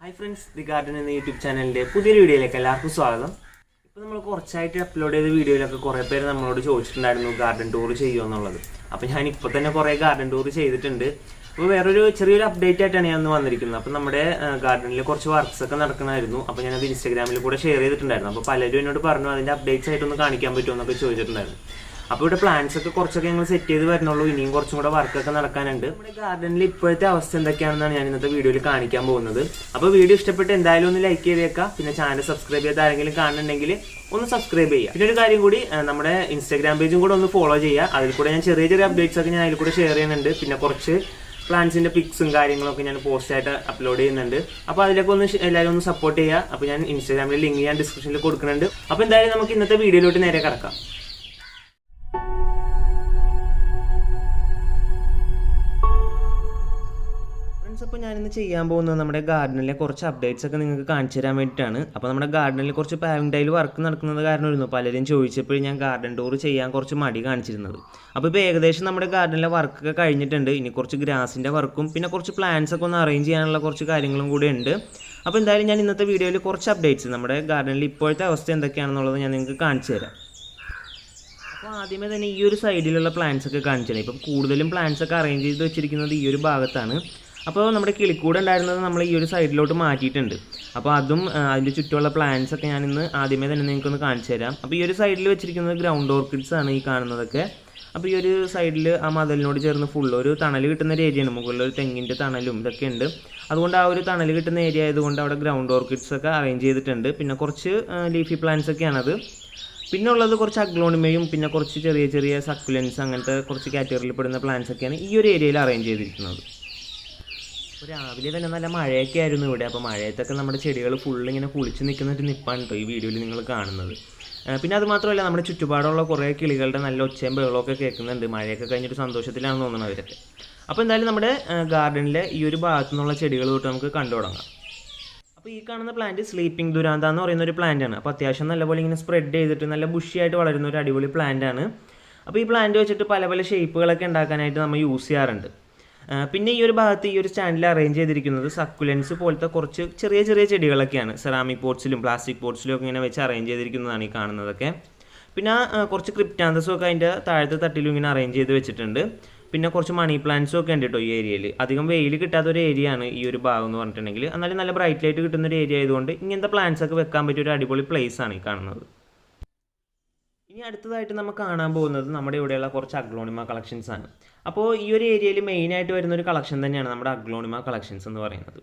Hi friends, the garden എന്ന YouTube ചാനലിൻ്റെ പുതിയൊരു വീഡിയോയിലേക്ക് എല്ലാവർക്കും സ്വാഗതം. ഇപ്പോൾ നമ്മൾ കുറച്ചായിട്ട് അപ്ലോഡ് ചെയ്ത വീഡിയോയിലൊക്കെ കുറേ പേര് നമ്മളോട് ചോദിച്ചിട്ടുണ്ടായിരുന്നു ഗാർഡൻ ടൂർ ചെയ്യുമോ എന്നുള്ളത്. അപ്പോൾ ഞാൻ ഇപ്പോൾ തന്നെ കുറേ ഗാർഡൻ ടൂർ ചെയ്തിട്ടുണ്ട്. അപ്പോൾ വേറൊരു ചെറിയൊരു അപ്ഡേറ്റ് ആയിട്ടാണ് ഞാൻ ഒന്ന് വന്നിരിക്കുന്നത്. അപ്പോൾ നമ്മുടെ ഗാർഡനിൽ കുറച്ച് വർക്ക്സ് ഒക്കെ നടക്കണമായിരുന്നു. അപ്പോൾ ഞാനത് ഇൻസ്റ്റാഗ്രാമിൽ കൂടെ ഷെയർ ചെയ്തിട്ടുണ്ടായിരുന്നു. അപ്പോൾ പലരും എന്നോട് പറഞ്ഞു അതിൻ്റെ അപ്ഡേറ്റ്സ് ആയിട്ടൊന്ന് കാണിക്കാൻ പറ്റുമോ എന്നൊക്കെ ചോദിച്ചിട്ടുണ്ടായിരുന്നു. അപ്പോൾ ഇവിടെ പ്ലാന്റ്സ് ഒക്കെ കുറച്ചൊക്കെ ഞങ്ങൾ സെറ്റ് ചെയ്ത് വരുന്നുള്ളൂ. ഇനിയും കുറച്ചും കൂടെ വർക്കൊക്കെ നടക്കാനുണ്ട്. നമ്മുടെ ഗാർഡനിൽ ഇപ്പോഴത്തെ അവസ്ഥ എന്തൊക്കെയാണെന്നാണ് ഞാൻ ഇന്നത്തെ വീഡിയോയിൽ കാണിക്കാൻ പോകുന്നത്. അപ്പോൾ വീഡിയോ ഇഷ്ടപ്പെട്ട് എന്തായാലും ഒന്ന് ലൈക്ക് ചെയ്തേക്കാം. പിന്നെ ചാനൽ സബ്സ്ക്രൈബ് ചെയ്ത് ആരെങ്കിലും കാണുന്നുണ്ടെങ്കിൽ ഒന്ന് സബ്സ്ക്രൈബ് ചെയ്യുക. പിന്നെ ഒരു കാര്യം കൂടി, നമ്മുടെ ഇൻസ്റ്റാഗ്രാം പേജും കൂടെ ഒന്ന് ഫോളോ ചെയ്യുക. അതിൽ കൂടെ ഞാൻ ചെറിയ ചെറിയ അപ്ഡേറ്റ്സ് ഒക്കെ ഞാൻ അതിൽ കൂടെ ഷെയർ ചെയ്യുന്നുണ്ട്. പിന്നെ കുറച്ച് പ്ലാന്റ്സിന്റെ പിക്സും കാര്യങ്ങളൊക്കെ ഞാൻ പോസ്റ്റ് ആയിട്ട് അപ്ലോഡ് ചെയ്യുന്നുണ്ട്. അപ്പോൾ അതിലൊക്കെ ഒന്ന് എല്ലാവരും ഒന്ന് സപ്പോർട്ട് ചെയ്യുക. അപ്പോൾ ഞാൻ ഇൻസ്റ്റാഗ്രാമിൽ ലിങ്ക് ഞാൻ ഡിസ്ക്രിപ്ഷനിൽ കൊടുക്കുന്നുണ്ട്. അപ്പോൾ എന്തായാലും നമുക്ക് ഇന്നത്തെ വീഡിയോയിലോട്ട് നേരെ കിടക്കാം. അപ്പോൾ ഞാനിന്ന് ചെയ്യാൻ പോകുന്നത് നമ്മുടെ ഗാർഡനിലെ കുറച്ച് അപ്ഡേറ്റ്സ് ഒക്കെ നിങ്ങൾക്ക് കാണിച്ചു തരാൻ വേണ്ടിയിട്ടാണ്. അപ്പോൾ നമ്മുടെ ഗാർഡനിൽ കുറച്ച് പാവിംഗ് ടൈൽ വർക്ക് നടക്കുന്നത് കാരണമായിരുന്നു പലരും ചോദിച്ചപ്പോൾ ഞാൻ ഗാർഡൻ ടൂർ ചെയ്യാൻ കുറച്ച് മടി കാണിച്ചിരുന്നത്. അപ്പോൾ ഇപ്പോൾ ഏകദേശം നമ്മുടെ ഗാർഡനിലെ വർക്കൊക്കെ കഴിഞ്ഞിട്ടുണ്ട്. ഇനി കുറച്ച് ഗ്രാസിൻ്റെ വർക്കും പിന്നെ കുറച്ച് പ്ലാന്റ്സ് ഒക്കെ ഒന്ന് അറേഞ്ച് ചെയ്യാനുള്ള കുറച്ച് കാര്യങ്ങളും കൂടെ ഉണ്ട്. അപ്പോൾ എന്തായാലും ഞാൻ ഇന്നത്തെ വീഡിയോയിൽ കുറച്ച് അപ്ഡേറ്റ്സ് നമ്മുടെ ഗാർഡനിൽ ഇപ്പോഴത്തെ അവസ്ഥ എന്തൊക്കെയാണെന്നുള്ളത് ഞാൻ നിങ്ങൾക്ക് കാണിച്ചു തരാം. അപ്പോൾ ആദ്യമേ തന്നെ ഈ ഒരു സൈഡിലുള്ള പ്ലാന്റ്സ് ഒക്കെ കാണിച്ചു തരാം. ഇപ്പം കൂടുതലും പ്ലാന്റ്സ് ഒക്കെ അറേഞ്ച് ചെയ്ത് വെച്ചിരിക്കുന്നത് ഈ ഒരു ഭാഗത്താണ്. അപ്പോൾ നമ്മുടെ കിളിക്കൂട് ഉണ്ടായിരുന്നത് നമ്മൾ ഈ ഒരു സൈഡിലോട്ട് മാറ്റിയിട്ടുണ്ട്. അപ്പോൾ അതും അതിൻ്റെ ചുറ്റുമുള്ള പ്ലാന്റ്സ് ഒക്കെ ഞാനിന്ന് ആദ്യമേ തന്നെ നിങ്ങൾക്കൊന്ന് കാണിച്ചു തരാം. അപ്പോൾ ഈ ഒരു സൈഡിൽ വെച്ചിരിക്കുന്നത് ഗ്രൗണ്ട് ഓർക്കിഡ്സ് ആണ് ഈ കാണുന്നതൊക്കെ. അപ്പോൾ ഈ ഒരു സൈഡിൽ ആ മതിലിനോട് ചേർന്ന് ഫുള്ള് ഒരു തണൽ കിട്ടുന്ന ഒരു ഏരിയയാണ്. മുകളിൽ ഒരു തെങ്ങിൻ്റെ തണലും ഇതൊക്കെ ഉണ്ട്. അതുകൊണ്ട് ആ ഒരു തണൽ കിട്ടുന്ന ഏരിയ ആയതുകൊണ്ട് അവിടെ ഗ്രൗണ്ട് ഓർക്കിഡ്സ് ഒക്കെ അറേഞ്ച് ചെയ്തിട്ടുണ്ട്. പിന്നെ കുറച്ച് ലീഫി പ്ലാന്റ്സ് ഒക്കെയാണത്. പിന്നെ ഉള്ളത് കുറച്ച് അഗ്ലോണിമയും പിന്നെ കുറച്ച് ചെറിയ ചെറിയ സക്കുലൻസ് അങ്ങനത്തെ കുറച്ച് കാറ്റഗറിയിൽ പെടുന്ന പ്ലാന്റ്സ് ഒക്കെയാണ് ഈ ഒരു ഏരിയയിൽ അറേഞ്ച് ചെയ്തിരിക്കുന്നത്. രാവിലെ തന്നെ നല്ല മഴയൊക്കെ ആയിരുന്നു ഇവിടെ. അപ്പോൾ മഴയത്തൊക്കെ നമ്മുടെ ചെടികൾ ഫുള്ള് ഇങ്ങനെ കുളിച്ച് നിൽക്കുന്ന ഒരു നിപ്പാണ് കേട്ടോ ഈ വീഡിയോയിൽ നിങ്ങൾ കാണുന്നത്. പിന്നെ അത് മാത്രമല്ല, നമ്മുടെ ചുറ്റുപാടുള്ള കുറേ കിളികളുടെ നല്ല ഒച്ചയും ബഹളമൊക്കെ കേൾക്കുന്നുണ്ട്. മഴയൊക്കെ കഴിഞ്ഞിട്ട് സന്തോഷത്തിലാണെന്ന് തോന്നുന്നത് അവരൊക്കെ. അപ്പോൾ എന്തായാലും നമ്മുടെ ഗാർഡനിലെ ഈ ഒരു ഭാഗത്തു നിന്നുള്ള ചെടികൾ തൊട്ട് നമുക്ക് കണ്ടു തുടങ്ങാം. അപ്പോൾ ഈ കാണുന്ന പ്ലാന്റ് സ്ലീപ്പിംഗ് ദുരാന്ത എന്ന് പറയുന്ന ഒരു പ്ലാന്റ് ആണ്. അപ്പോൾ അത്യാവശ്യം നല്ലപോലെ ഇങ്ങനെ സ്പ്രെഡ് ചെയ്തിട്ട് നല്ല ബുഷിയായിട്ട് വളരുന്ന ഒരു അടിപൊളി പ്ലാന്റ് ആണ്. അപ്പോൾ ഈ പ്ലാന്റ് വെച്ചിട്ട് പല പല ഷേപ്പുകളൊക്കെ ഉണ്ടാക്കാനായിട്ട് നമ്മൾ യൂസ് ചെയ്യാറുണ്ട്. പിന്നെ ഈ ഒരു ഭാഗത്ത് ഈ ഒരു സ്റ്റാൻഡിൽ അറേഞ്ച് ചെയ്തിരിക്കുന്നത് സക്കുലൻസ് പോലത്തെ കുറച്ച് ചെറിയ ചെറിയ ചെടികളൊക്കെയാണ്. സെറാമിക് പോട്ട്സിലും പ്ലാസ്റ്റിക് പോട്ട്സിലും ഒക്കെ ഇങ്ങനെ വെച്ച് അറേഞ്ച് ചെയ്തിരിക്കുന്നതാണ് ഈ കാണുന്നതൊക്കെ. പിന്നെ കുറച്ച് ക്രിപ്റ്റാന്തസും ഒക്കെ അതിൻ്റെ താഴത്തെ തട്ടിലും ഇങ്ങനെ അറേഞ്ച് ചെയ്ത് വെച്ചിട്ടുണ്ട്. പിന്നെ കുറച്ച് മണി പ്ലാന്റ്സും ഒക്കെ ഉണ്ട് കേട്ടോ ഈ ഏരിയയിൽ. അധികം വെയിൽ കിട്ടാത്തൊരു ഏരിയ ആണ് ഈ ഒരു ഭാഗം എന്ന് പറഞ്ഞിട്ടുണ്ടെങ്കിൽ. എന്നാലും നല്ല ബ്രൈറ്റ് ലൈറ്റ് കിട്ടുന്ന ഒരു ഏരിയ ആയതുകൊണ്ട് ഇങ്ങനത്തെ പ്ലാന്റ്സ് ഒക്കെ വെക്കാൻ പറ്റിയ ഒരു അടിപൊളി പ്ലേസ് ആണ് ഈ കാണുന്നത്. ഇനി അടുത്തതായിട്ട് നമുക്ക് കാണാൻ പോകുന്നത് നമ്മുടെ ഇവിടെയുള്ള കുറച്ച് അഗ്ലോണിമ കളക്ഷൻസ് ആണ്. അപ്പോൾ ഈ ഒരു ഏരിയയിൽ മെയിനായിട്ട് വരുന്നൊരു കളക്ഷൻ തന്നെയാണ് നമ്മുടെ അഗ്ലോണിമ കളക്ഷൻസ് എന്ന് പറയുന്നത്.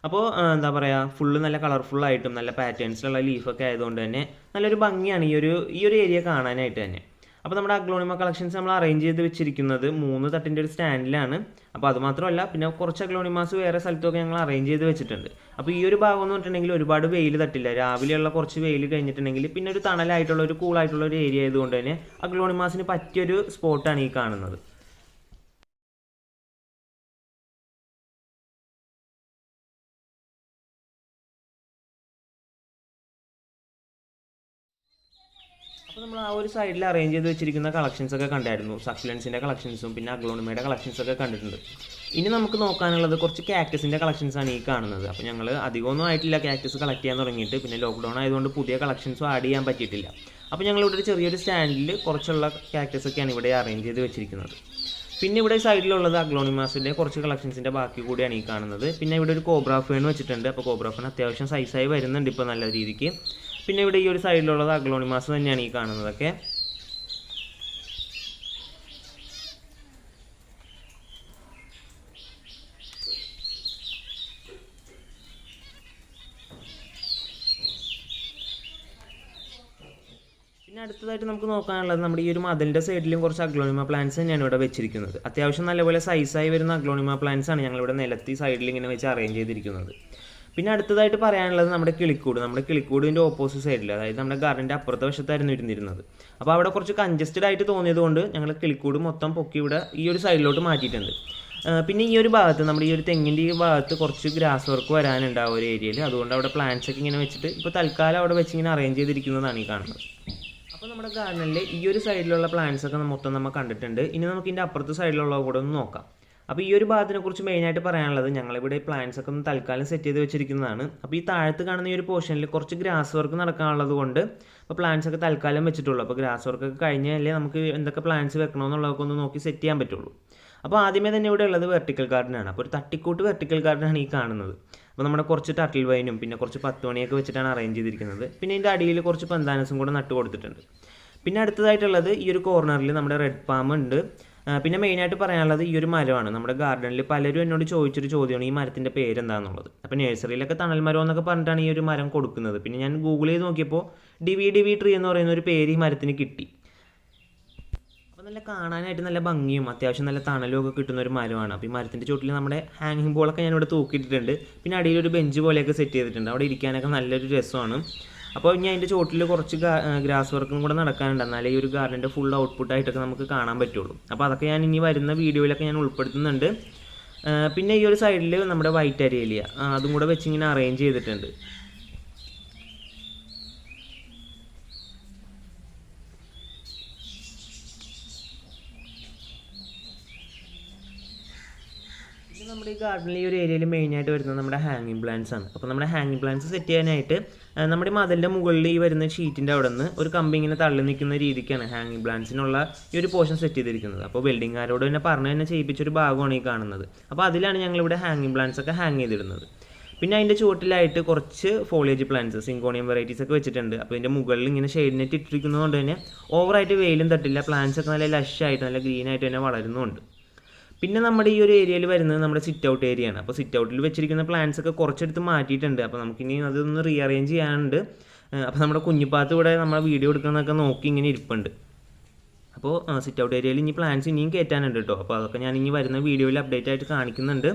അപ്പോൾ എന്താ പറയുക, ഫുള്ള് നല്ല കളർഫുള്ളായിട്ടും നല്ല പാറ്റേൺസിലുള്ള ലീഫൊക്കെ ആയതുകൊണ്ട് തന്നെ നല്ലൊരു ഭംഗിയാണ് ഈ ഒരു ഏരിയ കാണാനായിട്ട് തന്നെ. അപ്പോൾ നമ്മുടെ അഗ്ലോണിമ കളക്ഷൻസ് നമ്മൾ അറേഞ്ച് ചെയ്ത് വെച്ചിരിക്കുന്നത് 3 തട്ടിൻ്റെ ഒരു സ്റ്റാൻഡിലാണ്. അപ്പോൾ അത് മാത്രമല്ല, പിന്നെ കുറച്ച് അഗ്ലോണിമാസ് വേറെ സ്ഥലത്തൊക്കെ ഞങ്ങൾ അറേഞ്ച് ചെയ്ത് വെച്ചിട്ടുണ്ട്. അപ്പോൾ ഈ ഒരു ഭാഗം എന്ന് പറഞ്ഞിട്ടുണ്ടെങ്കിൽ ഒരുപാട് വെയിൽ തട്ടില്ല. രാവിലെയുള്ള കുറച്ച് വെയിൽ കഴിഞ്ഞിട്ടുണ്ടെങ്കിൽ പിന്നെ ഒരു തണലായിട്ടുള്ള ഒരു കൂളായിട്ടുള്ള ഒരു ഏരിയ ആയതുകൊണ്ട് തന്നെ അഗ്ലോണിമാസിന് പറ്റിയൊരു സ്പോട്ടാണ് ഈ കാണുന്നത്. അപ്പോൾ നമ്മൾ ആ ഒരു സൈഡിൽ അറേഞ്ച് ചെയ്ത് വെച്ചിരിക്കുന്ന കളക്ഷൻസ് ഒക്കെ കണ്ടായിരുന്നു. സക്കുലൻസിൻ്റെ കളക്ഷൻസും പിന്നെ അഗ്ലോണിമയുടെ കളക്ഷൻസൊക്കെ കണ്ടിട്ടുണ്ട്. ഇനി നമുക്ക് നോക്കാനുള്ളത് കുറച്ച് കാക്ടസിൻ്റെ കളക്ഷൻസാണ് ഈ കാണുന്നത്. അപ്പോൾ ഞങ്ങൾ അധികമൊന്നും ആയിട്ടില്ല കാക്ടസ് കളക്ട് ചെയ്യാൻ തുടങ്ങിയിട്ട്. പിന്നെ ലോക്ക്ഡൗൺ ആയതുകൊണ്ട് പുതിയ കളക്ഷൻസും ആഡ് ചെയ്യാൻ പറ്റിയിട്ടില്ല. അപ്പോൾ ഞങ്ങളിവിടെ ഒരു ചെറിയൊരു സ്റ്റാൻഡിൽ കുറച്ചുള്ള കാക്ടസൊക്കെയാണ് ഇവിടെ അറേഞ്ച് ചെയ്ത് വെച്ചിരിക്കുന്നത്. പിന്നെ ഇവിടെ സൈഡിലുള്ളത് അഗ്ലോണിമാസിൻ്റെ കുറച്ച് കളക്ഷൻസിൻ്റെ ബാക്കി കൂടിയാണ് ഈ കാണുന്നത്. പിന്നെ ഇവിടെ ഒരു കോബ്ര ഫേൺ വെച്ചിട്ടുണ്ട്. അപ്പോൾ കോബ്ര ഫേൺ അത്യാവശ്യം സൈസായി വരുന്നുണ്ട് ഇപ്പോൾ നല്ല രീതിക്ക്. പിന്നെ ഇവിടെ ഈ ഒരു സൈഡിലുള്ളത് അഗ്ലോണിമാസ് തന്നെയാണ് ഈ കാണുന്നതൊക്കെ. പിന്നെ അടുത്തതായിട്ട് നമുക്ക് നോക്കാനുള്ളത് നമ്മുടെ ഈ ഒരു മതിലിൻ്റെ സൈഡിലും കുറച്ച് അഗ്ലോണിമ പ്ലാന്റ്സ് തന്നെയാണ് ഇവിടെ വെച്ചിരിക്കുന്നത്. അത്യാവശ്യം നല്ലപോലെ സൈസായി വരുന്ന അഗ്ലോണിമ പ്ലാന്റ്സ് ആണ് ഞങ്ങളിവിടെ നിലത്തി സൈഡിൽ ഇങ്ങനെ വെച്ച് അറേഞ്ച് ചെയ്തിരിക്കുന്നത്. പിന്നെ അടുത്തതായിട്ട് പറയാനുള്ളത് നമ്മുടെ കിളിക്കൂടിൻ്റെ ഓപ്പോസിറ്റ് സൈഡിൽ, അതായത് നമ്മുടെ ഗാർഡൻ്റെ അപ്പുറത്തെ വശത്തായിരുന്നു ഇരുന്നിരുന്നത്. അപ്പോൾ അവിടെ കുറച്ച് കൺജസ്റ്റഡ് ആയിട്ട് തോന്നിയതുകൊണ്ട് ഞങ്ങൾ കിളിക്കൂട് മൊത്തം പൊക്കി ഇവിടെ ഈ ഒരു സൈഡിലോട്ട് മാറ്റിയിട്ടുണ്ട്. പിന്നെ ഈ ഒരു ഭാഗത്ത് നമ്മുടെ ഈ ഒരു തെങ്ങിൻ്റെ ഈ ഭാഗത്ത് കുറച്ച് ഗ്രാസ് വർക്ക് വരാനുണ്ട് ആ ഒരു ഏരിയയിൽ. അതുകൊണ്ട് അവിടെ പ്ലാന്റ്സ് ഒക്കെ ഇങ്ങനെ വെച്ചിട്ട് ഇപ്പോൾ തൽക്കാലം അവിടെ വെച്ച് ഇങ്ങനെ അറേഞ്ച് ചെയ്തിരിക്കുന്നതാണ് ഈ കാണുന്നത്. അപ്പോൾ നമ്മുടെ ഗാർഡനിൽ ഈ ഒരു സൈഡിലുള്ള പ്ലാന്റ്സ് ഒക്കെ മൊത്തം നമ്മൾ കണ്ടിട്ടുണ്ട്. ഇനി നമുക്ക് ഇതിൻ്റെ അപ്പുറത്തെ സൈഡിലുള്ള കൂടെ ഒന്ന് നോക്കാം. അപ്പോൾ ഈ ഒരു ഭാഗത്തിനെക്കുറിച്ച് മെയിനായിട്ട് പറയാനുള്ളത്, ഞങ്ങളിവിടെ പ്ലാൻസ് ഒക്കെ ഒന്ന് തൽക്കാലം സെറ്റ് ചെയ്ത് വെച്ചിരിക്കുന്നതാണ്. അപ്പോൾ ഈ താഴത്ത് കാണുന്ന ഈ ഒരു പോർഷനിൽ കുറച്ച് ഗ്രാസ് വർക്ക് നടക്കാനുള്ളത് കൊണ്ട് അപ്പോൾ പ്ലാൻസ് ഒക്കെ തൽക്കാലം വെച്ചിട്ടുള്ളൂ. അപ്പോൾ ഗ്രാസ് വർക്കൊക്കെ കഴിഞ്ഞാലേ നമുക്ക് എന്തൊക്കെ പ്ലാൻസ് വെക്കണമെന്നുള്ളതൊക്കെ ഒന്ന് നോക്കി സെറ്റ് ചെയ്യാൻ പറ്റുള്ളൂ. അപ്പോൾ ആദ്യമേ തന്നെ ഇവിടെ ഉള്ളത് വെർട്ടിക്കൽ ഗാർഡനാണ്. അപ്പോൾ ഒരു തട്ടിക്കൂട്ട് വെർട്ടിക്കൽ ഗാർഡനാണ് ഈ കാണുന്നത്. അപ്പോൾ നമ്മുടെ കുറച്ച് ടർട്ടിൽ വൈനും പിന്നെ കുറച്ച് 10 മണിയൊക്കെ വെച്ചിട്ടാണ് അറേഞ്ച് ചെയ്തിരിക്കുന്നത്. പിന്നെ ഇതിൻ്റെ അടിയിൽ കുറച്ച് പന്താനസും കൂടെ നട്ട് കൊടുത്തിട്ടുണ്ട്. പിന്നെ അടുത്തതായിട്ടുള്ളത് ഈ ഒരു കോർണറിൽ നമ്മുടെ റെഡ് പാം ഉണ്ട്. പിന്നെ മെയിനായിട്ട് പറയാനുള്ളത് ഈ ഒരു മരമാണ്. നമ്മുടെ ഗാർഡനിൽ പലരും എന്നോട് ചോദിച്ചൊരു ചോദ്യമാണ് ഈ മരത്തിൻ്റെ പേരെന്താണെന്നുള്ളത്. അപ്പോൾ നഴ്സറിയിലൊക്കെ തണൽ മരം എന്നൊക്കെ പറഞ്ഞിട്ടാണ് ഈ ഒരു മരം കൊടുക്കുന്നത്. പിന്നെ ഞാൻ ഗൂഗിൾ ചെയ്ത് നോക്കിയപ്പോൾ ഡിവി ട്രീ എന്ന് പറയുന്ന ഒരു പേര് ഈ മരത്തിന് കിട്ടി. അപ്പോൾ നല്ല കാണാനായിട്ട് നല്ല ഭംഗിയും അത്യാവശ്യം നല്ല തണലും ഒക്കെ കിട്ടുന്ന ഒരു മരമാണ്. അപ്പോൾ ഈ മരത്തിൻ്റെ ചുവട്ടിൽ നമ്മുടെ ഹാങ്ങിങ് ബോളൊക്കെ ഞാനിവിടെ തൂക്കിയിട്ടിട്ടുണ്ട്. പിന്നെ അടിയിലൊരു ബെഞ്ച് പോലെയൊക്കെ സെറ്റ് ചെയ്തിട്ടുണ്ട്. അവിടെ ഇരിക്കാനൊക്കെ നല്ലൊരു രസമാണ്. അപ്പോൾ ഇനി അതിൻ്റെ ചോട്ടിൽ കുറച്ച് ഗ്രാസ് വർക്കും കൂടെ നടക്കാനുണ്ട്. എന്നാലേ ഈ ഒരു ഗാർഡൻ്റെ ഫുൾ ഔട്ട്പുട്ടായിട്ടൊക്കെ നമുക്ക് കാണാൻ പറ്റുള്ളൂ. അപ്പോൾ അതൊക്കെ ഞാൻ ഇനി വരുന്ന വീഡിയോയിലൊക്കെ ഞാൻ ഉൾപ്പെടുത്തുന്നുണ്ട്. പിന്നെ ഈ ഒരു സൈഡിൽ നമ്മുടെ വൈറ്റ് അരേലിയ അതും കൂടെ വെച്ചിങ്ങനെ അറേഞ്ച് ചെയ്തിട്ടുണ്ട്. നമ്മുടെ ഈ ഗാർഡനിൽ ഈ ഒരു ഏരിയയിൽ മെയിനായിട്ട് വരുന്നത് നമ്മുടെ ഹാങ്ങിങ് പ്ലാന്റ്സ് ആണ്. അപ്പോൾ നമ്മുടെ ഹാങ്ങിങ് പ്ലാന്റ്സ് സെറ്റ് ചെയ്യാനായിട്ട് നമ്മുടെ മതിലിൻ്റെ മുകളിൽ ഈ വരുന്ന ഷീറ്റിൻ്റെ അവിടെ നിന്ന് ഒരു കമ്പി ഇങ്ങനെ തള്ളി നിൽക്കുന്ന രീതിക്കാണ് ഹാങ്ങിങ് പ്ലാന്റ്സിനുള്ള ഈ ഒരു പോർഷൻ സെറ്റ് ചെയ്തിരിക്കുന്നത്. അപ്പോൾ വെൽഡിങ്ങാരോട് തന്നെ തന്നെ ചെയ്യിപ്പിച്ചൊരു ഭാഗമാണ് ഈ കാണുന്നത്. അപ്പോൾ അതിലാണ് ഞങ്ങളിവിടെ ഹാങ്ങിങ് പ്ലാന്റ്സ് ഒക്കെ ഹാങ് ചെയ്തിടുന്നത്. പിന്നെ അതിൻ്റെ ചുവട്ടിലായിട്ട് കുറച്ച് ഫോളിയേജ് പ്ലാന്റ്സ് സിങ്കോണിയം വെറൈറ്റീസ് ഒക്കെ വെച്ചിട്ടുണ്ട്. അപ്പോൾ ഇതിൻ്റെ മുകളിൽ ഇങ്ങനെ ഷെയ്ഡ് നെറ്റ് ഇട്ടിരിക്കുന്നതുകൊണ്ട് തന്നെ ഓവറായിട്ട് വെയിലും തട്ടില്ല. പ്ലാന്റ്സ് ഒക്കെ നല്ല ലഷായിട്ട് നല്ല ഗ്രീനായിട്ട് തന്നെ വളരുന്നുണ്ട്. പിന്നെ നമ്മുടെ ഈ ഒരു ഏരിയയിൽ വരുന്നത് നമ്മുടെ സിറ്റ് ഔട്ട് ഏരിയയാണ്. അപ്പോൾ സിറ്റ് ഔട്ടിൽ വെച്ചിരിക്കുന്ന പ്ലാന്റ്സ് ഒക്കെ കുറച്ചെടുത്ത് മാറ്റിയിട്ടുണ്ട്. അപ്പോൾ നമുക്കിനി അതൊന്ന് റീഅറേഞ്ച് ചെയ്യാനുണ്ട്. അപ്പോൾ നമ്മുടെ കുഞ്ഞിപ്പാത്ത് ഇവിടെ നമ്മുടെ വീഡിയോ എടുക്കുന്നതൊക്കെ നോക്കി ഇങ്ങനെ ഇരിപ്പുണ്ട്. അപ്പോൾ സിറ്റ് ഔട്ട് ഏരിയയിൽ ഇനി പ്ലാന്റ്സ് ഇനിയും കയറ്റാനുണ്ട് കേട്ടോ. അപ്പോൾ അതൊക്കെ ഞാൻ ഇനി വരുന്ന വീഡിയോയിൽ അപ്ഡേറ്റ് ആയിട്ട് കാണിക്കുന്നുണ്ട്.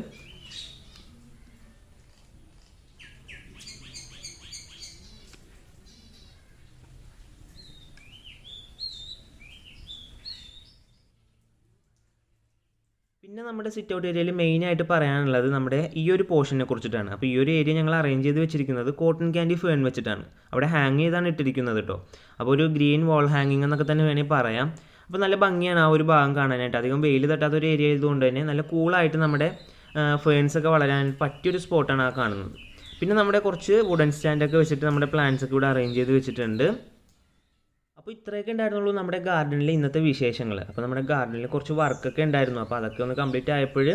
പിന്നെ നമ്മുടെ സിറ്റ് ഔട്ട് ഏരിയയിൽ മെയിനായിട്ട് പറയാനുള്ളത് നമ്മുടെ ഈ ഒരു പോർഷനെ കുറിച്ചിട്ടാണ്. അപ്പോൾ ഈ ഒരു ഏരിയ ഞങ്ങൾ അറേഞ്ച് ചെയ്ത് വെച്ചിരിക്കുന്നത് കോട്ടൺ ക്യാൻഡി ഫേൺ വെച്ചിട്ടാണ്. അവിടെ ഹാങ് ചെയ്താണ് ഇട്ടിരിക്കുന്നത് കേട്ടോ. അപ്പോൾ ഒരു ഗ്രീൻ വാൾ ഹാങ്ങിങ് എന്നൊക്കെ തന്നെ വേണമെങ്കിൽ പറയാം. അപ്പോൾ നല്ല ഭംഗിയാണ് ആ ഒരു ഭാഗം കാണാനായിട്ട്. അധികം വെയിൽ തട്ടാത്ത ഒരു ഏരിയ ആയതുകൊണ്ട് തന്നെ നല്ല കൂളായിട്ട് നമ്മുടെ ഫേൺസൊക്കെ വളരാൻ പറ്റിയൊരു സ്പോട്ടാണ് ആ കാണുന്നത്. പിന്നെ നമ്മുടെ കുറച്ച് വുഡൻ സ്റ്റാൻഡൊക്കെ വെച്ചിട്ട് നമ്മുടെ പ്ലാന്റ്സ് ഒക്കെ ഇവിടെ അറേഞ്ച് ചെയ്ത് വെച്ചിട്ടുണ്ട്. അപ്പോൾ ഇത്രയൊക്കെ ഉണ്ടായിരുന്നുള്ളൂ നമ്മുടെ ഗാർഡനിലെ ഇന്നത്തെ വിശേഷങ്ങൾ. അപ്പോൾ നമ്മുടെ ഗാർഡനിൽ കുറച്ച് വർക്കൊക്കെ ഉണ്ടായിരുന്നു. അപ്പോൾ അതൊക്കെ ഒന്ന് കംപ്ലീറ്റ് ആയപ്പോൾ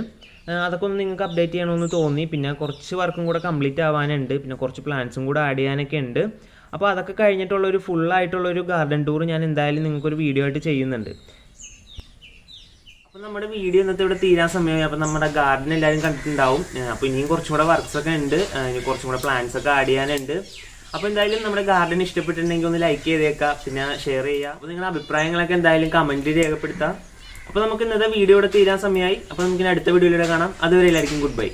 അതൊക്കെ ഒന്ന് നിങ്ങൾക്ക് അപ്ഡേറ്റ് ചെയ്യണമെന്ന് തോന്നി. പിന്നെ കുറച്ച് വർക്കും കൂടെ കംപ്ലീറ്റ് ആവാനുണ്ട്. പിന്നെ കുറച്ച് പ്ലാൻസും കൂടെ ആഡ് ചെയ്യാനൊക്കെ ഉണ്ട്. അപ്പോൾ അതൊക്കെ കഴിഞ്ഞിട്ടുള്ളൊരു ഫുള്ളായിട്ടുള്ളൊരു ഗാർഡൻ ടൂർ ഞാൻ എന്തായാലും നിങ്ങൾക്കൊരു വീഡിയോ ആയിട്ട് ചെയ്യുന്നുണ്ട്. അപ്പോൾ നമ്മുടെ വീഡിയോ ഇന്നത്തെ ഇവിടെ തീരാൻ സമയമായി. അപ്പോൾ നമ്മുടെ ഗാർഡൻ എല്ലാവരും കണ്ടിട്ടുണ്ടാവും. അപ്പോൾ ഇനിയും കുറച്ചും കൂടെ വർക്ക്സൊക്കെ ഉണ്ട്. ഇനി കുറച്ചും കൂടെ പ്ലാൻസൊക്കെ ആഡ് ചെയ്യാനുണ്ട്. അപ്പോൾ എന്തായാലും നമ്മുടെ ഗാർഡൻ ഇഷ്ടപ്പെട്ടിട്ടുണ്ടെങ്കിൽ ഒന്ന് ലൈക്ക് ചെയ്തേക്കാം, പിന്നെ ഷെയർ ചെയ്യുക. അപ്പോൾ നിങ്ങളുടെ അഭിപ്രായങ്ങളൊക്കെ എന്തായാലും കമൻറ്റ് രേഖപ്പെടുത്താം. അപ്പോൾ നമുക്ക് ഇന്നത്തെ വീഡിയോ ഇവിടെ തീരാൻ സമയമായി. അപ്പോൾ നമുക്കിനി അടുത്ത വീഡിയോയിലൂടെ കാണാം. അതുവരെ എല്ലാവർക്കും ഗുഡ് ബൈ.